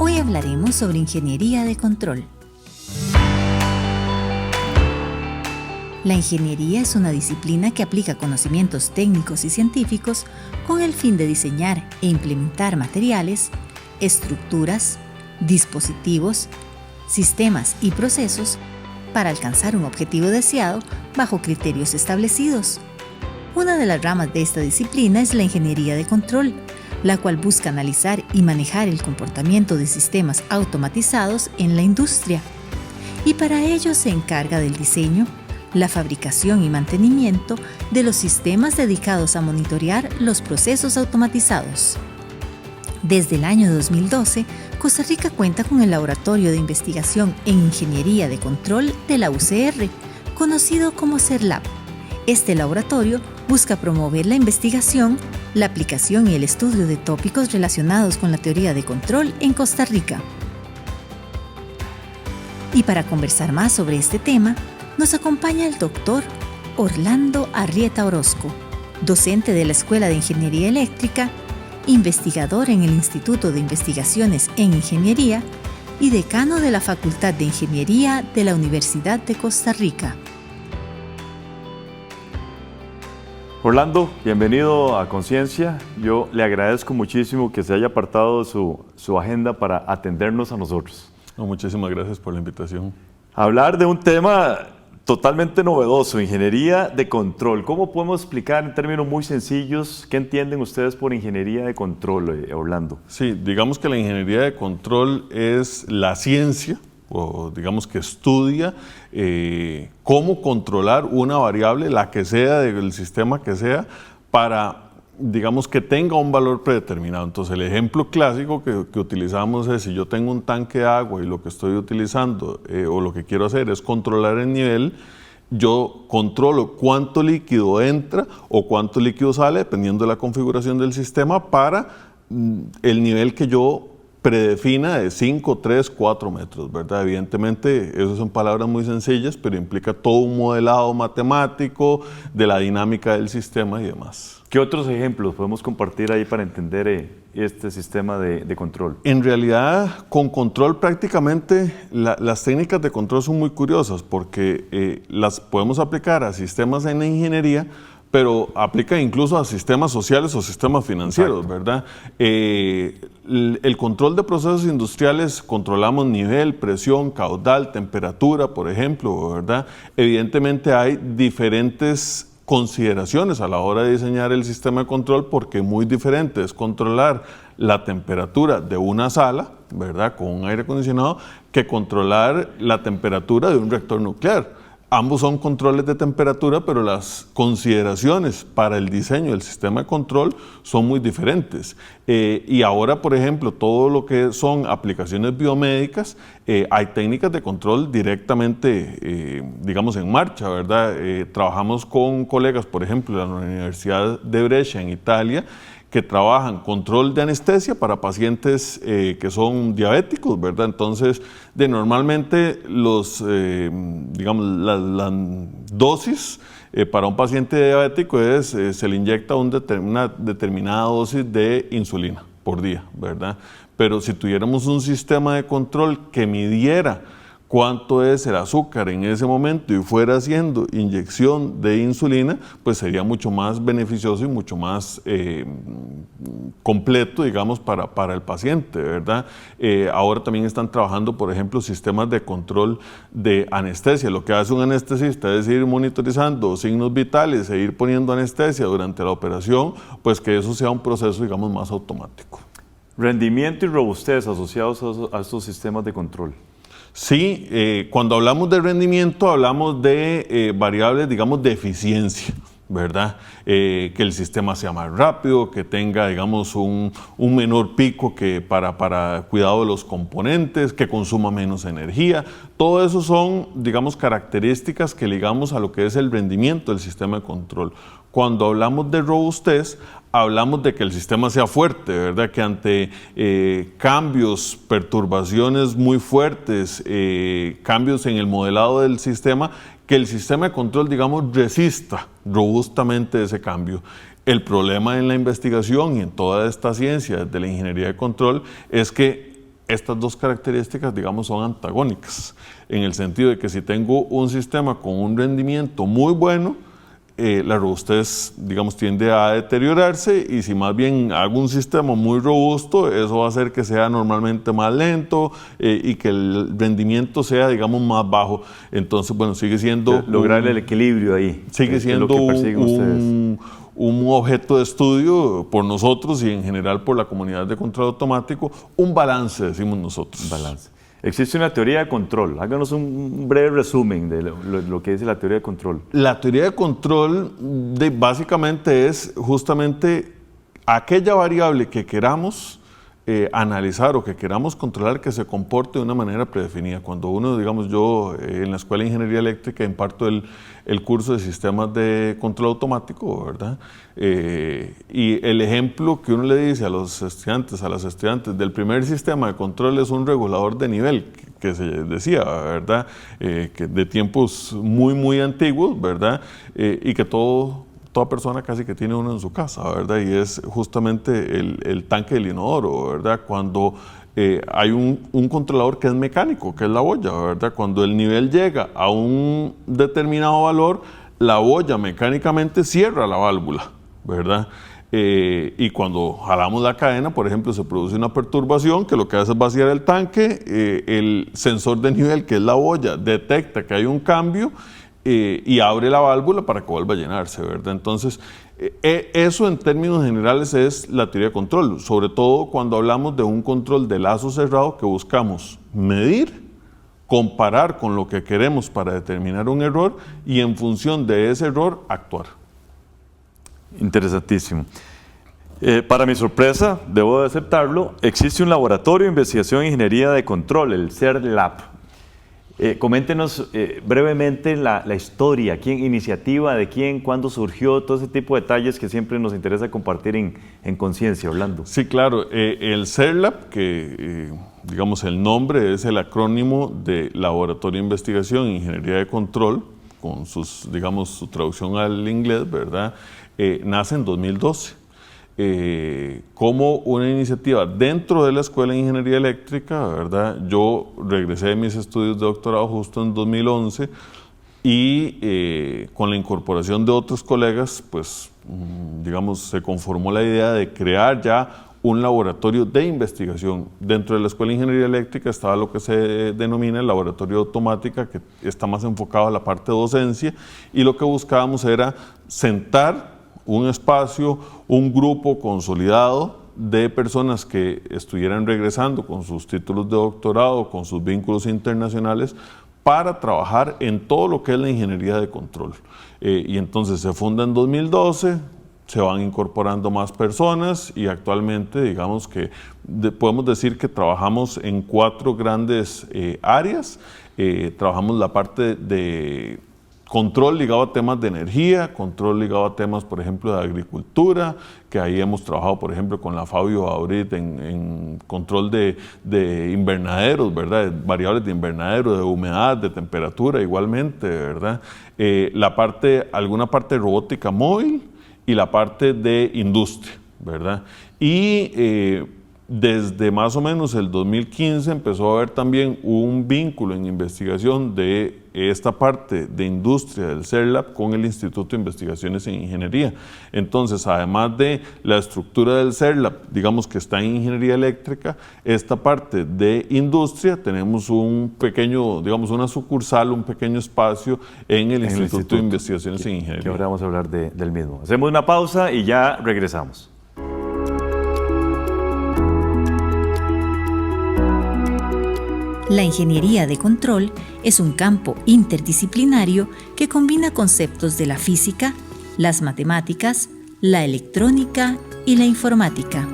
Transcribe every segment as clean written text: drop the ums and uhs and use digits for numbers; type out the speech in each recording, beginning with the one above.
Hoy hablaremos sobre ingeniería de control. La ingeniería es una disciplina que aplica conocimientos técnicos y científicos con el fin de diseñar e implementar materiales, estructuras, dispositivos, sistemas y procesos para alcanzar un objetivo deseado bajo criterios establecidos. Una de las ramas de esta disciplina es la ingeniería de control, la cual busca analizar y manejar el comportamiento de sistemas automatizados en la industria. Y para ello se encarga del diseño, la fabricación y mantenimiento de los sistemas dedicados a monitorear los procesos automatizados. Desde el año 2012, Costa Rica cuenta con el Laboratorio de Investigación en Ingeniería de Control de la UCR, conocido como CERLAB. Este laboratorio busca promover la investigación, la aplicación y el estudio de tópicos relacionados con la teoría de control en Costa Rica. Y para conversar más sobre este tema, nos acompaña el doctor Orlando Arrieta Orozco, docente de la Escuela de Ingeniería Eléctrica, investigador en el Instituto de Investigaciones en Ingeniería y decano de la Facultad de Ingeniería de la Universidad de Costa Rica. Orlando, bienvenido a Conciencia. Yo le agradezco muchísimo que se haya apartado su agenda para atendernos a nosotros. Muchísimas gracias por la invitación. Hablar de un tema totalmente novedoso, ingeniería de control. ¿Cómo podemos explicar en términos muy sencillos qué entienden ustedes por ingeniería de control, Orlando? Sí, digamos que la ingeniería de control es la ciencia, o digamos que estudia cómo controlar una variable, la que sea, del sistema que sea, para, digamos, que tenga un valor predeterminado. Entonces, el ejemplo clásico que utilizamos es, si yo tengo un tanque de agua y lo que estoy utilizando o lo que quiero hacer es controlar el nivel, yo controlo cuánto líquido entra o cuánto líquido sale, dependiendo de la configuración del sistema, para el nivel que yo predefina de 5, 3, 4 metros, ¿verdad? Evidentemente, eso son palabras muy sencillas, pero implica todo un modelado matemático de la dinámica del sistema y demás. ¿Qué otros ejemplos podemos compartir ahí para entender este sistema de control? En realidad, con control prácticamente, las técnicas de control son muy curiosas porque las podemos aplicar a sistemas en la ingeniería, pero aplica incluso a sistemas sociales o sistemas financieros, exacto, ¿verdad? El control de procesos industriales, controlamos nivel, presión, caudal, temperatura, por ejemplo, ¿verdad? Evidentemente hay diferentes consideraciones a la hora de diseñar el sistema de control, porque muy diferente es controlar la temperatura de una sala, ¿verdad?, con un aire acondicionado, que controlar la temperatura de un reactor nuclear. Ambos son controles de temperatura, pero las consideraciones para el diseño del sistema de control son muy diferentes. Y ahora, por ejemplo, todo lo que son aplicaciones biomédicas, hay técnicas de control directamente, digamos, en marcha, ¿verdad? Trabajamos con colegas, por ejemplo, de la Universidad de Brescia en Italia, que trabajan control de anestesia para pacientes que son diabéticos, ¿verdad? Entonces, normalmente digamos, la dosis para un paciente diabético es, se le inyecta una determinada dosis de insulina por día, ¿verdad? Pero si tuviéramos un sistema de control que midiera cuánto es el azúcar en ese momento y fuera haciendo inyección de insulina, pues sería mucho más beneficioso y mucho más completo, digamos, para el paciente, ¿verdad? Ahora también están trabajando, por ejemplo, sistemas de control de anestesia. Lo que hace un anestesista es ir monitorizando signos vitales e ir poniendo anestesia durante la operación, pues que eso sea un proceso, digamos, más automático. Rendimiento y robustez asociados a estos sistemas de control. Sí, cuando hablamos de rendimiento hablamos de variables, digamos, de eficiencia, ¿verdad? Que el sistema sea más rápido, que tenga, digamos, un menor pico que para cuidado de los componentes, que consuma menos energía. Todo eso son, digamos, características que ligamos a lo que es el rendimiento del sistema de control. Cuando hablamos de robustez, hablamos de que el sistema sea fuerte, ¿verdad? Que ante cambios, perturbaciones muy fuertes, cambios en el modelado del sistema, que el sistema de control, digamos, resista robustamente ese cambio. El problema en la investigación y en toda esta ciencia de la ingeniería de control es que estas dos características, digamos, son antagónicas, en el sentido de que si tengo un sistema con un rendimiento muy bueno, la robustez, digamos, tiende a deteriorarse, y si más bien hago un sistema muy robusto, eso va a hacer que sea normalmente más lento y que el rendimiento sea, digamos, más bajo. Entonces, bueno, sigue siendo... Lograr el equilibrio ahí. Sigue siendo un objeto de estudio por nosotros y en general por la comunidad de control automático, un balance, decimos nosotros. Un balance. Existe una teoría de control. Háganos un breve resumen de lo que dice la teoría de control. La teoría de control básicamente es justamente aquella variable que queramos analizar o que queramos controlar que se comporte de una manera predefinida. Cuando uno, digamos, yo en la Escuela de Ingeniería Eléctrica imparto el curso de sistemas de control automático, ¿verdad? Y el ejemplo que uno le dice a los estudiantes, a las estudiantes del primer sistema de control es un regulador de nivel, que se decía, ¿verdad? Que de tiempos muy, muy antiguos, ¿verdad? Y que toda persona casi que tiene uno en su casa, ¿verdad? Y es justamente el tanque del inodoro, ¿verdad? Cuando hay un controlador que es mecánico, que es la boya, ¿verdad? Cuando el nivel llega a un determinado valor, la boya mecánicamente cierra la válvula, ¿verdad? Y cuando jalamos la cadena, por ejemplo, se produce una perturbación que lo que hace es vaciar el tanque, el sensor de nivel, que es la boya, detecta que hay un cambio y abre la válvula para que vuelva a llenarse, ¿verdad? Entonces, eso en términos generales es la teoría de control, sobre todo cuando hablamos de un control de lazo cerrado que buscamos medir, comparar con lo que queremos para determinar un error y en función de ese error actuar. Interesantísimo. Para mi sorpresa, debo de aceptarlo, existe un laboratorio de investigación e ingeniería de control, el CERT-Lab. Coméntenos brevemente la historia, iniciativa de quién, cuándo surgió, todo ese tipo de detalles que siempre nos interesa compartir en Conciencia, Orlando. Sí, claro. El CERT-Lab, que digamos el nombre es el acrónimo de Laboratorio de Investigación e Ingeniería de Control, con digamos, su traducción al inglés, ¿verdad? Nace en 2012. Como una iniciativa dentro de la Escuela de Ingeniería Eléctrica, ¿verdad? Yo regresé de mis estudios de doctorado justo en 2011 y con la incorporación de otros colegas, pues digamos, se conformó la idea de crear ya un laboratorio de investigación. Dentro de la Escuela de Ingeniería Eléctrica estaba lo que se denomina el laboratorio de automática, que está más enfocado a la parte de docencia, y lo que buscábamos era sentar un espacio, un grupo consolidado de personas que estuvieran regresando con sus títulos de doctorado, con sus vínculos internacionales, para trabajar en todo lo que es la ingeniería de control. Y entonces se funda en 2012, se van incorporando más personas y actualmente, digamos que podemos decir que trabajamos en 4 grandes áreas. Trabajamos la parte de control ligado a temas de energía, control ligado a temas, por ejemplo, de agricultura, que ahí hemos trabajado, por ejemplo, con la Fabio ahorita en control de invernaderos, ¿verdad? Variables de invernadero, de humedad, de temperatura igualmente, ¿verdad? Alguna parte de robótica móvil y la parte de industria, ¿verdad? Y desde más o menos el 2015 empezó a haber también un vínculo en investigación de esta parte de industria del CERT-Lab con el Instituto de Investigaciones en Ingeniería. Entonces, además de la estructura del CERT-Lab, digamos que está en Ingeniería Eléctrica, esta parte de industria, tenemos un pequeño, digamos una sucursal, un pequeño espacio en el Instituto de Investigaciones en Ingeniería. Que ahora vamos a hablar del mismo. Hacemos una pausa y ya regresamos. La ingeniería de control es un campo interdisciplinario que combina conceptos de la física, las matemáticas, la electrónica y la informática.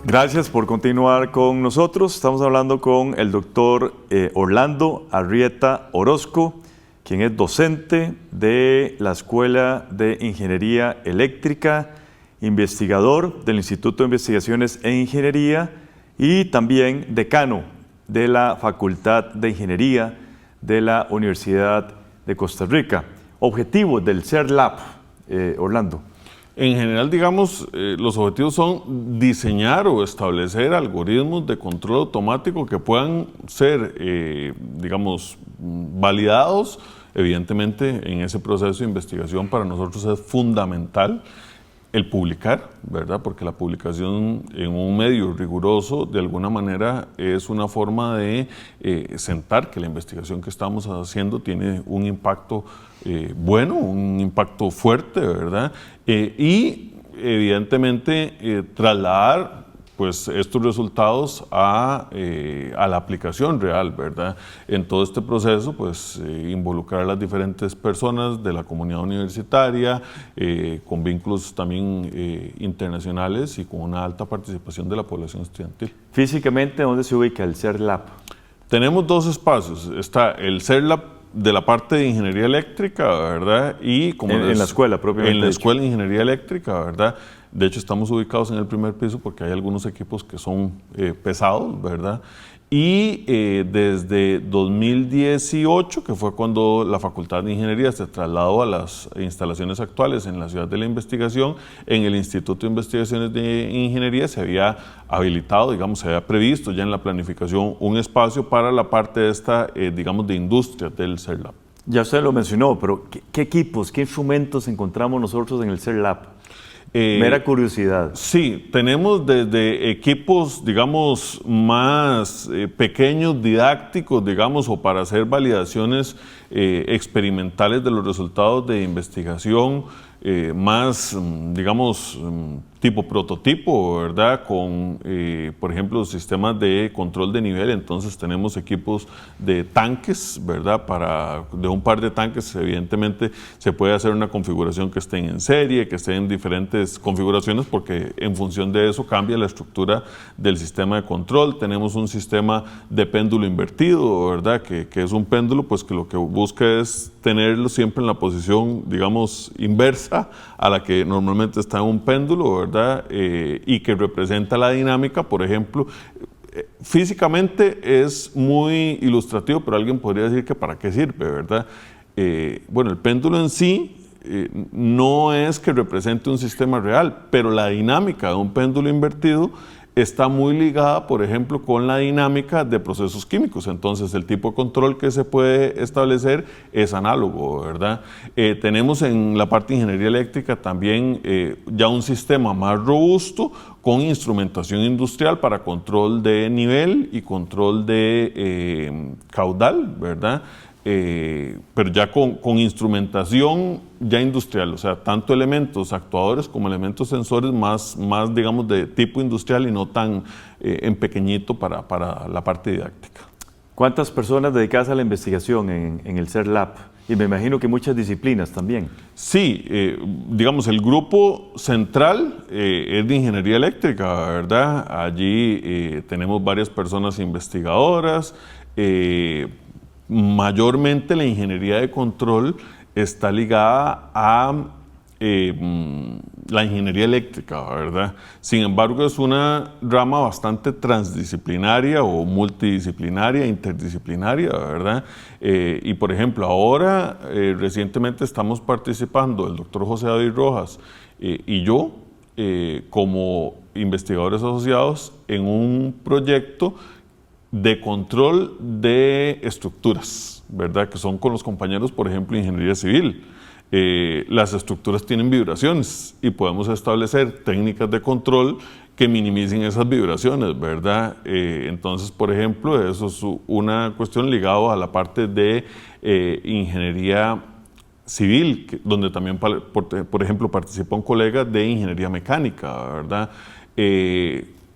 Gracias por continuar con nosotros. Estamos hablando con el doctor Orlando Arrieta Orozco, quien es docente de la Escuela de Ingeniería Eléctrica, investigador del Instituto de Investigaciones en Ingeniería y también decano de la Facultad de Ingeniería de la Universidad de Costa Rica. Objetivos del CERT-Lab, Orlando. En general, digamos, los objetivos son diseñar o establecer algoritmos de control automático que puedan ser, digamos, validados. Evidentemente, en ese proceso de investigación para nosotros es fundamental el publicar, ¿verdad? Porque la publicación en un medio riguroso, de alguna manera, es una forma de sentar que la investigación que estamos haciendo tiene un impacto bueno, un impacto fuerte, ¿verdad? Y, evidentemente, trasladar pues estos resultados a la aplicación real, ¿verdad? En todo este proceso, pues involucrar a las diferentes personas de la comunidad universitaria, con vínculos también internacionales y con una alta participación de la población estudiantil. Físicamente, ¿dónde se ubica el CERLab? Tenemos dos espacios. Está el CERLab de la parte de ingeniería eléctrica, ¿verdad? Y como en la escuela propiamente. En la escuela de ingeniería eléctrica, ¿verdad? De hecho, estamos ubicados en el primer piso porque hay algunos equipos que son pesados, ¿verdad? Y desde 2018, que fue cuando la Facultad de Ingeniería se trasladó a las instalaciones actuales en la Ciudad de la Investigación, en el Instituto de Investigaciones de Ingeniería se había habilitado, digamos, se había previsto ya en la planificación un espacio para la parte esta, digamos, de industria del CERLab. Ya usted lo mencionó, pero ¿qué equipos, qué instrumentos encontramos nosotros en el CERLab? Mera curiosidad. Sí, tenemos desde equipos, digamos, más pequeños, didácticos, digamos, o para hacer validaciones experimentales de los resultados de investigación, más, digamos, tipo prototipo, ¿verdad? Con, por ejemplo, sistemas de control de nivel. Entonces tenemos equipos de tanques, ¿verdad? De un par de tanques, evidentemente, se puede hacer una configuración que estén en serie, que estén en diferentes configuraciones, porque en función de eso cambia la estructura del sistema de control. Tenemos un sistema de péndulo invertido, ¿verdad? Que es un péndulo, pues que lo que busca es tenerlo siempre en la posición, digamos, inversa a la que normalmente está en un péndulo, ¿verdad? Y que representa la dinámica, por ejemplo. Físicamente es muy ilustrativo, pero alguien podría decir que para qué sirve, ¿verdad? Bueno, el péndulo en sí no es que represente un sistema real, pero la dinámica de un péndulo invertido está muy ligada, por ejemplo, con la dinámica de procesos químicos. Entonces, el tipo de control que se puede establecer es análogo, ¿verdad? Tenemos en la parte de ingeniería eléctrica también ya un sistema más robusto con instrumentación industrial para control de nivel y control de caudal, ¿verdad? Pero ya con instrumentación ya industrial, o sea, tanto elementos actuadores como elementos sensores más digamos, de tipo industrial y no tan en pequeñito para la parte didáctica. ¿Cuántas personas dedicadas a la investigación en el CERLab? Y me imagino que muchas disciplinas también. Sí, digamos, el grupo central es de ingeniería eléctrica, ¿verdad? Allí tenemos varias personas investigadoras. Mayormente la ingeniería de control está ligada a la ingeniería eléctrica, ¿verdad? Sin embargo, es una rama bastante transdisciplinaria o multidisciplinaria, interdisciplinaria, ¿verdad? Y por ejemplo, ahora recientemente estamos participando, el doctor José David Rojas y yo, como investigadores asociados en un proyecto de control de estructuras, ¿verdad? Que son con los compañeros, por ejemplo, ingeniería civil. Las estructuras tienen vibraciones y podemos establecer técnicas de control que minimicen esas vibraciones, ¿verdad? Entonces, por ejemplo, eso es una cuestión ligada a la parte de ingeniería civil, donde también, por ejemplo, participa un colega de ingeniería mecánica, ¿verdad?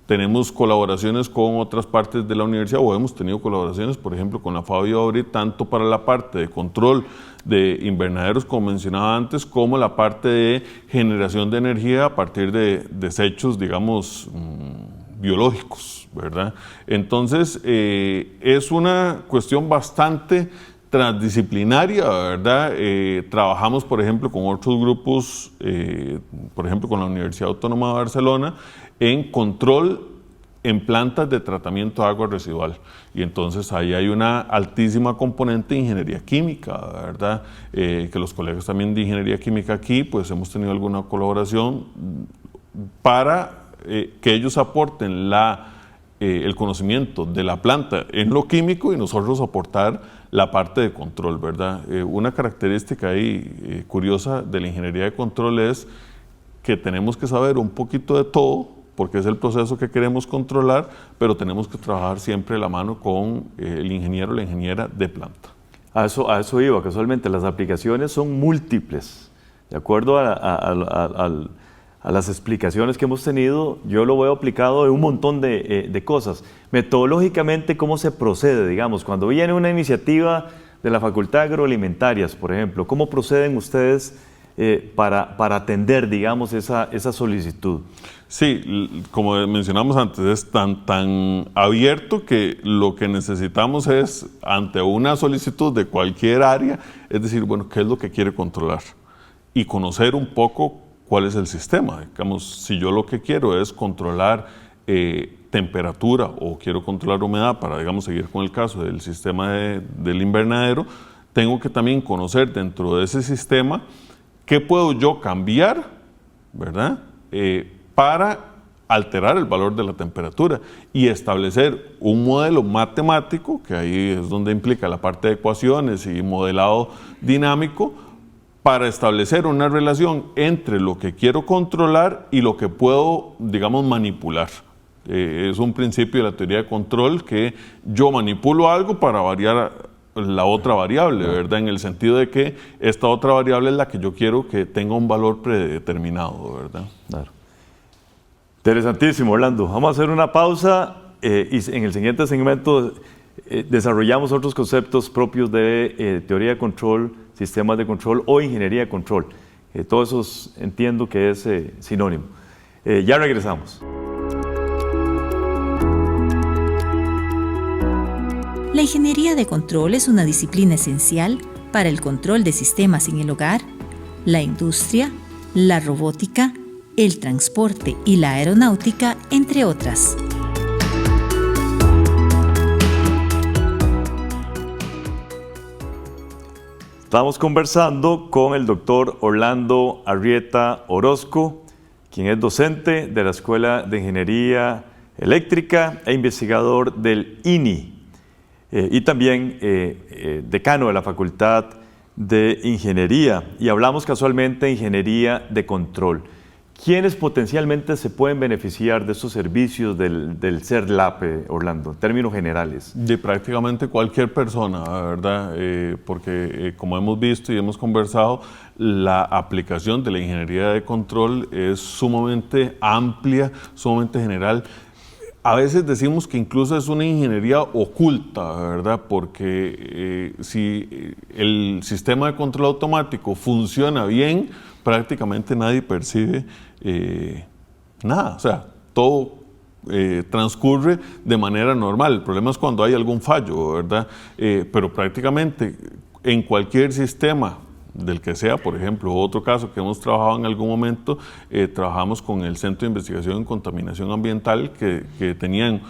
Tenemos colaboraciones con otras partes de la universidad, o hemos tenido colaboraciones, por ejemplo, con la Fabio Auri, tanto para la parte de control de invernaderos, como mencionaba antes, como la parte de generación de energía a partir de desechos, digamos, biológicos, ¿verdad? Entonces, es una cuestión bastante transdisciplinaria, ¿verdad? Trabajamos, por ejemplo, con otros grupos, por ejemplo, con la Universidad Autónoma de Barcelona, en control en plantas de tratamiento de agua residual. Y entonces ahí hay una altísima componente de ingeniería química, ¿verdad? Que los colegas también de ingeniería química aquí, pues hemos tenido alguna colaboración para que ellos aporten el conocimiento de la planta en lo químico y nosotros aportar la parte de control, ¿verdad? Una característica ahí curiosa de la ingeniería de control es que tenemos que saber un poquito de todo, porque es el proceso que queremos controlar, pero tenemos que trabajar siempre de la mano con el ingeniero o la ingeniera de planta. A eso iba, casualmente, las aplicaciones son múltiples. De acuerdo a las explicaciones que hemos tenido, yo lo veo aplicado en un montón de cosas. Metodológicamente, ¿cómo se procede? Digamos, cuando viene una iniciativa de la Facultad de Agroalimentarias, por ejemplo, ¿cómo proceden ustedes para atender, digamos, esa solicitud? Sí, como mencionamos antes, es tan abierto que lo que necesitamos es, ante una solicitud de cualquier área, es decir, bueno, ¿qué es lo que quiere controlar? Y conocer un poco cuál es el sistema. Digamos, si yo lo que quiero es controlar temperatura o quiero controlar humedad para, digamos, seguir con el caso del sistema del invernadero, tengo que también conocer dentro de ese sistema qué puedo yo cambiar, ¿verdad? Para alterar el valor de la temperatura y establecer un modelo matemático, que ahí es donde implica la parte de ecuaciones y modelado dinámico, para establecer una relación entre lo que quiero controlar y lo que puedo, digamos, manipular. Es un principio de la teoría de control que yo manipulo algo para variar la otra variable, ¿verdad? En el sentido de que esta otra variable es la que yo quiero que tenga un valor predeterminado, ¿verdad? Claro. Interesantísimo, Orlando. Vamos a hacer una pausa y en el siguiente segmento desarrollamos otros conceptos propios de teoría de control, sistemas de control o ingeniería de control. Todo eso entiendo que es sinónimo. Ya regresamos. La ingeniería de control es una disciplina esencial para el control de sistemas en el hogar, la industria, la robótica, el transporte y la aeronáutica, entre otras. Estamos conversando con el doctor Orlando Arrieta Orozco, quien es docente de la Escuela de Ingeniería Eléctrica e investigador del INI. Y también decano de la Facultad de Ingeniería, y hablamos casualmente de ingeniería de control. ¿Quiénes potencialmente se pueden beneficiar de estos servicios del CERLAP, Orlando, en términos generales? De prácticamente cualquier persona, ¿verdad? Porque como hemos visto y hemos conversado, la aplicación de la ingeniería de control es sumamente amplia, sumamente general. A veces decimos que incluso es una ingeniería oculta, ¿verdad? Porque si el sistema de control automático funciona bien, prácticamente nadie percibe nada. O sea, todo transcurre de manera normal. El problema es cuando hay algún fallo, ¿verdad? Pero prácticamente en cualquier sistema, del que sea, por ejemplo, otro caso que hemos trabajado en algún momento, trabajamos con el Centro de Investigación en Contaminación Ambiental que tenían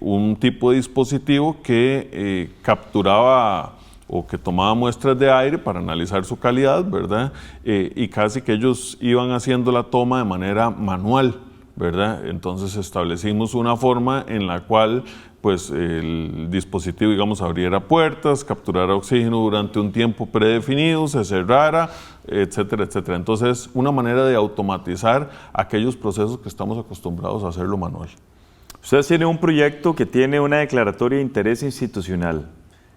un tipo de dispositivo que capturaba o que tomaba muestras de aire para analizar su calidad, ¿verdad? Y casi que ellos iban haciendo la toma de manera manual, ¿verdad? Entonces establecimos una forma en la cual pues el dispositivo, digamos, abriera puertas, capturara oxígeno durante un tiempo predefinido, se cerrara, etcétera, etcétera. Entonces, una manera de automatizar aquellos procesos que estamos acostumbrados a hacerlo manual. Ustedes tienen un proyecto que tiene una declaratoria de interés institucional.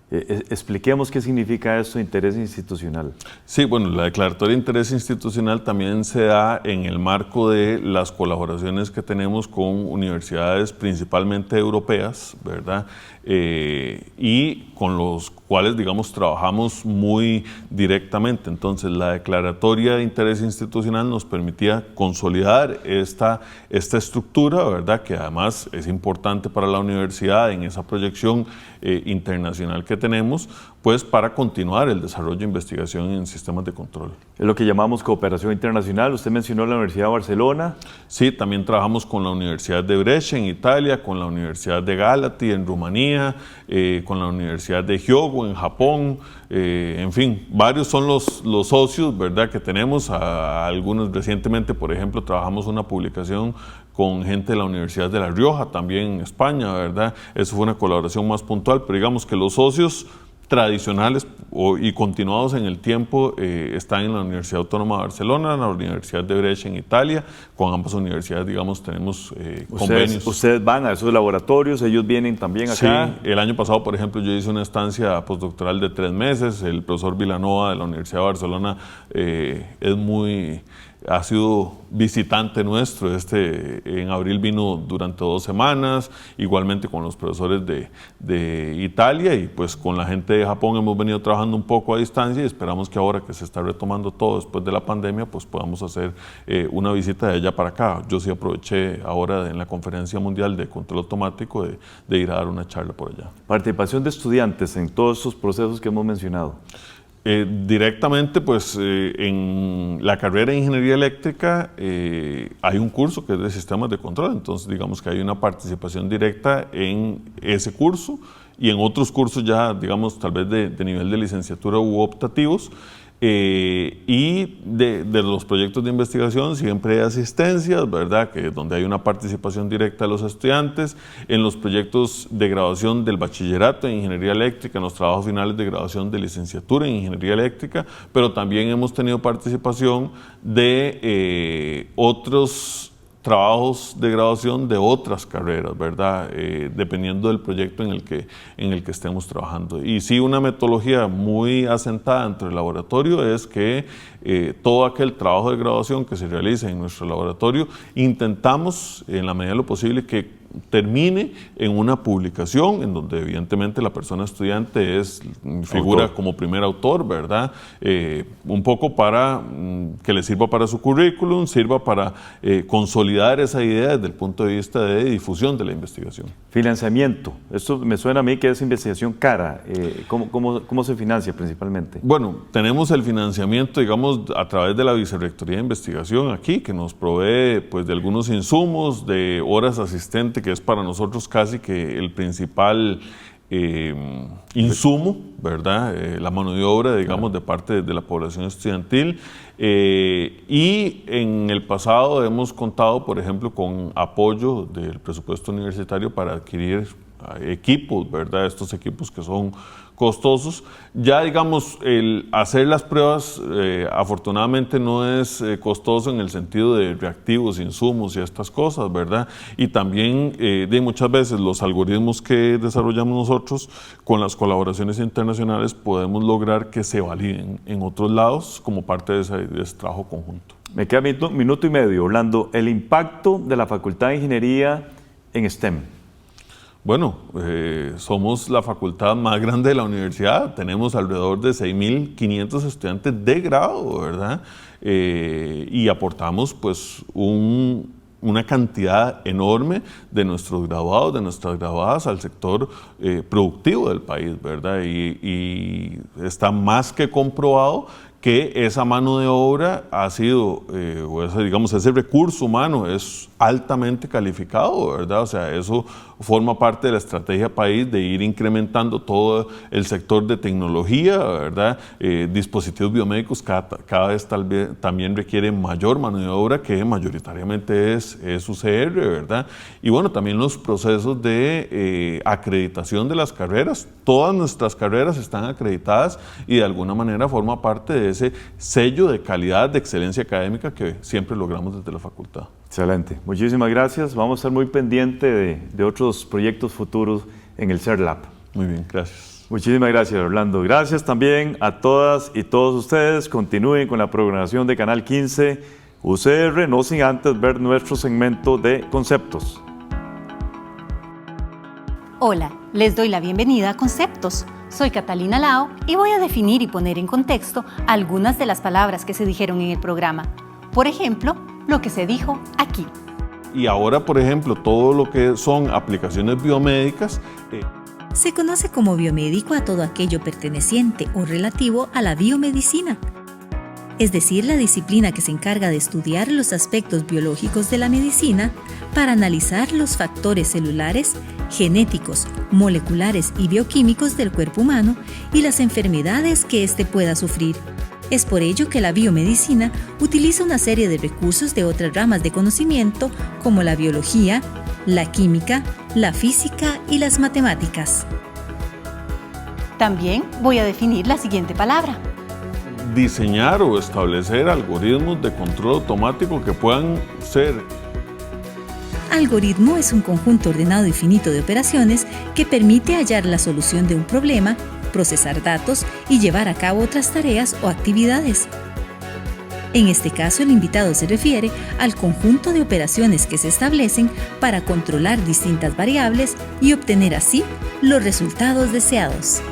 Expliquemos qué significa esto de interés institucional. Sí, bueno, la declaratoria de interés institucional también se da en el marco de las colaboraciones que tenemos con universidades principalmente europeas, ¿verdad? Y con los cuales, digamos, trabajamos muy directamente. Entonces, la declaratoria de interés institucional nos permitía consolidar esta estructura, ¿verdad? Que además es importante para la universidad en esa proyección internacional que tenemos, pues para continuar el desarrollo de investigación en sistemas de control. Es lo que llamamos cooperación internacional. Usted mencionó la Universidad de Barcelona. Sí, también trabajamos con la Universidad de Brescia en Italia, con la Universidad de Galati en Rumanía, con la Universidad de Hyogo en Japón, en fin, varios son los socios, ¿verdad?, que tenemos. Algunos recientemente, por ejemplo, trabajamos una publicación con gente de la Universidad de La Rioja, también en España, ¿verdad? Eso fue una colaboración más puntual, pero digamos que los socios tradicionales y continuados en el tiempo están en la Universidad Autónoma de Barcelona, en la Universidad de Brescia en Italia. Con ambas universidades, digamos, tenemos convenios. Ustedes van a esos laboratorios, ellos vienen también acá. Sí, el año pasado, por ejemplo, yo hice una estancia postdoctoral de 3 meses. El profesor Vilanova de la Universidad de Barcelona ha sido visitante nuestro. En abril vino durante 2 semanas, igualmente con los profesores de Italia, y pues con la gente de Japón hemos venido trabajando un poco a distancia, y esperamos que ahora que se está retomando todo después de la pandemia, pues podamos hacer una visita de allá para acá. Yo sí aproveché ahora en la Conferencia Mundial de Control Automático de ir a dar una charla por allá. Participación de estudiantes en todos estos procesos que hemos mencionado. Directamente, pues en la carrera de Ingeniería Eléctrica hay un curso que es de sistemas de control, entonces digamos que hay una participación directa en ese curso, y en otros cursos ya, digamos, tal vez de nivel de licenciatura u optativos. Y de los proyectos de investigación siempre hay asistencias, ¿verdad?, que donde hay una participación directa de los estudiantes. En los proyectos de graduación del bachillerato en Ingeniería Eléctrica, en los trabajos finales de graduación de licenciatura en Ingeniería Eléctrica, pero también hemos tenido participación de otros trabajos de graduación de otras carreras, ¿verdad?, dependiendo del proyecto en el que estemos trabajando. Y sí, una metodología muy asentada dentro del laboratorio es que todo aquel trabajo de graduación que se realice en nuestro laboratorio, intentamos en la medida de lo posible que termine en una publicación en donde evidentemente la persona estudiante figura como primer autor, ¿verdad? Un poco para que le sirva para su currículum, sirva para consolidar esa idea desde el punto de vista de difusión de la investigación. Financiamiento. Esto me suena a mí que es investigación cara. ¿Cómo se financia principalmente? Bueno, tenemos el financiamiento, digamos, a través de la Vicerrectoría de Investigación aquí, que nos provee pues de algunos insumos, de horas asistente, que es para nosotros casi que el principal insumo, ¿verdad? La mano de obra, digamos, de parte de la población estudiantil. Y en el pasado hemos contado, por ejemplo, con apoyo del presupuesto universitario para adquirir equipos, ¿verdad? Estos equipos que son costosos. Ya, digamos, el hacer las pruebas afortunadamente no es costoso en el sentido de reactivos, insumos y estas cosas, ¿verdad? Y también de muchas veces los algoritmos que desarrollamos nosotros con las colaboraciones internacionales podemos lograr que se validen en otros lados como parte de ese trabajo conjunto. Me queda minuto y medio, Orlando. El impacto de la Facultad de Ingeniería en STEM. Bueno, somos la facultad más grande de la universidad, tenemos alrededor de 6.500 estudiantes de grado, ¿verdad? Y aportamos pues una cantidad enorme de nuestros graduados, de nuestras graduadas al sector productivo del país, ¿verdad? Y está más que comprobado que esa mano de obra ha sido, digamos, ese recurso humano es altamente calificado, ¿verdad? O sea, eso forma parte de la estrategia país de ir incrementando todo el sector de tecnología, ¿verdad? Dispositivos biomédicos cada vez también requieren mayor mano de obra, que mayoritariamente es UCR, ¿verdad? Y bueno, también los procesos de acreditación de las carreras. Todas nuestras carreras están acreditadas y de alguna manera forma parte de ese sello de calidad, de excelencia académica que siempre logramos desde la facultad. Excelente. Muchísimas gracias. Vamos a estar muy pendientes de otros proyectos futuros en el CERLab. Muy bien, gracias. Muchísimas gracias, Orlando. Gracias también a todas y todos ustedes. Continúen con la programación de Canal 15 UCR, no sin antes ver nuestro segmento de conceptos. Hola, les doy la bienvenida a Conceptos. Soy Catalina Lao y voy a definir y poner en contexto algunas de las palabras que se dijeron en el programa. Por ejemplo, lo que se dijo aquí. Y ahora, por ejemplo, todo lo que son aplicaciones biomédicas. Se conoce como biomédico a todo aquello perteneciente o relativo a la biomedicina, es decir, la disciplina que se encarga de estudiar los aspectos biológicos de la medicina para analizar los factores celulares, genéticos, moleculares y bioquímicos del cuerpo humano y las enfermedades que éste pueda sufrir. Es por ello que la biomedicina utiliza una serie de recursos de otras ramas de conocimiento como la biología, la química, la física y las matemáticas. También voy a definir la siguiente palabra. Diseñar o establecer algoritmos de control automático que puedan ser. Algoritmo es un conjunto ordenado y finito de operaciones que permite hallar la solución de un problema, procesar datos y llevar a cabo otras tareas o actividades. En este caso, el invitado se refiere al conjunto de operaciones que se establecen para controlar distintas variables y obtener así los resultados deseados.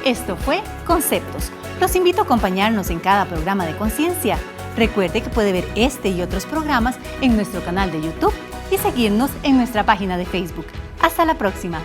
Esto fue Conceptos. Los invito a acompañarnos en cada programa de conciencia. Recuerde que puede ver este y otros programas en nuestro canal de YouTube y seguirnos en nuestra página de Facebook. Hasta la próxima.